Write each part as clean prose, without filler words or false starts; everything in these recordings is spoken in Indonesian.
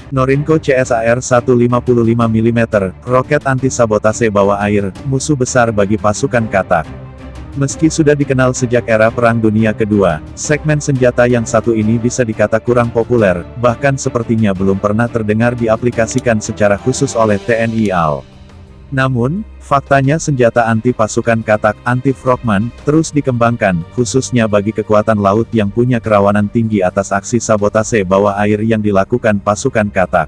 Norinco CSAR 155 mm, roket anti-sabotase bawah air, musuh besar bagi pasukan Katak. Meski sudah dikenal sejak era Perang Dunia Kedua, segmen senjata yang satu ini bisa dikata kurang populer, bahkan sepertinya belum pernah terdengar diaplikasikan secara khusus oleh TNI AL. Namun, faktanya senjata anti pasukan Katak, anti-frogman, terus dikembangkan, khususnya bagi kekuatan laut yang punya kerawanan tinggi atas aksi sabotase bawah air yang dilakukan pasukan Katak.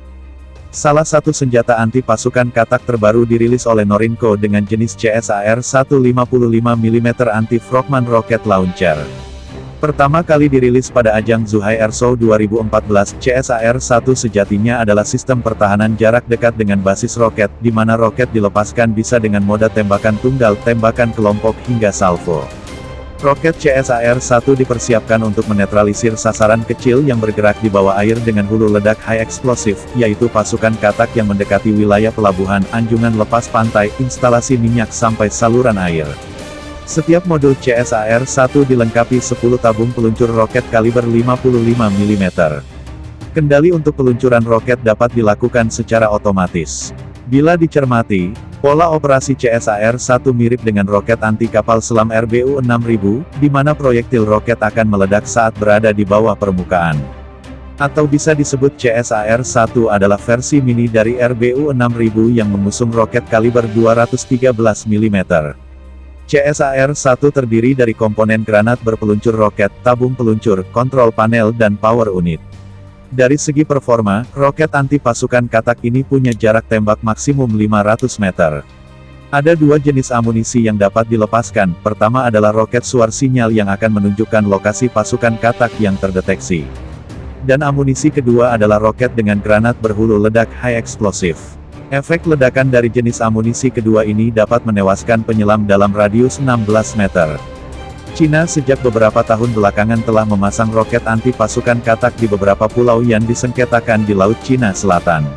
Salah satu senjata anti pasukan Katak terbaru dirilis oleh Norinco dengan jenis CSAR 155 mm anti-frogman rocket launcher. Pertama kali dirilis pada ajang Zhuhai Airshow 2014, CSAR-1 sejatinya adalah sistem pertahanan jarak dekat dengan basis roket, di mana roket dilepaskan bisa dengan moda tembakan tunggal, tembakan kelompok hingga salvo. Roket CSAR-1 dipersiapkan untuk menetralisir sasaran kecil yang bergerak di bawah air dengan hulu ledak high explosive, yaitu pasukan Katak yang mendekati wilayah pelabuhan, anjungan lepas pantai, instalasi minyak sampai saluran air. Setiap modul CSAR-1 dilengkapi 10 tabung peluncur roket kaliber 55 mm. Kendali untuk peluncuran roket dapat dilakukan secara otomatis. Bila dicermati, pola operasi CSAR-1 mirip dengan roket anti kapal selam RBU-6000, di mana proyektil roket akan meledak saat berada di bawah permukaan. Atau bisa disebut CSAR-1 adalah versi mini dari RBU-6000 yang mengusung roket kaliber 213 mm. CSAR-1 terdiri dari komponen granat berpeluncur roket, tabung peluncur, kontrol panel dan power unit. Dari segi performa, roket anti pasukan Katak ini punya jarak tembak maksimum 500 meter. Ada dua jenis amunisi yang dapat dilepaskan, pertama adalah roket suar sinyal yang akan menunjukkan lokasi pasukan Katak yang terdeteksi. Dan amunisi kedua adalah roket dengan granat berhulu ledak high explosive. Efek ledakan dari jenis amunisi kedua ini dapat menewaskan penyelam dalam radius 16 meter. Cina sejak beberapa tahun belakangan telah memasang roket anti pasukan Katak di beberapa pulau yang disengketakan di Laut Cina Selatan.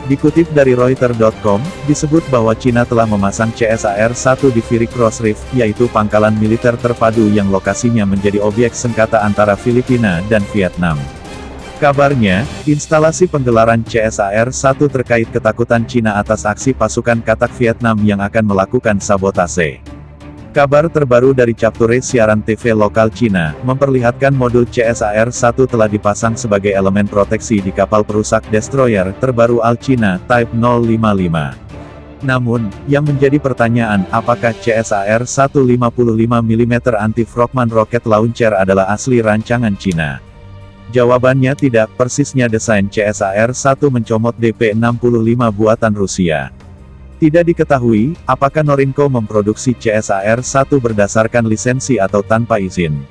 Dikutip dari Reuters.com, disebut bahwa Cina telah memasang CSAR-1 di Fury Cross Reef, yaitu pangkalan militer terpadu yang lokasinya menjadi objek sengketa antara Filipina dan Vietnam. Kabarnya, instalasi penggelaran CSAR-1 terkait ketakutan Cina atas aksi pasukan Katak Vietnam yang akan melakukan sabotase. Kabar terbaru dari Capture siaran TV lokal Cina, memperlihatkan modul CSAR-1 telah dipasang sebagai elemen proteksi di kapal perusak destroyer terbaru AL Cina, Type 055. Namun, yang menjadi pertanyaan, apakah CSAR 155 mm anti-frogman rocket launcher adalah asli rancangan Cina? Jawabannya tidak, persisnya desain CSAR-1 mencomot DP-65 buatan Rusia. Tidak diketahui, apakah Norinco memproduksi CSAR-1 berdasarkan lisensi atau tanpa izin.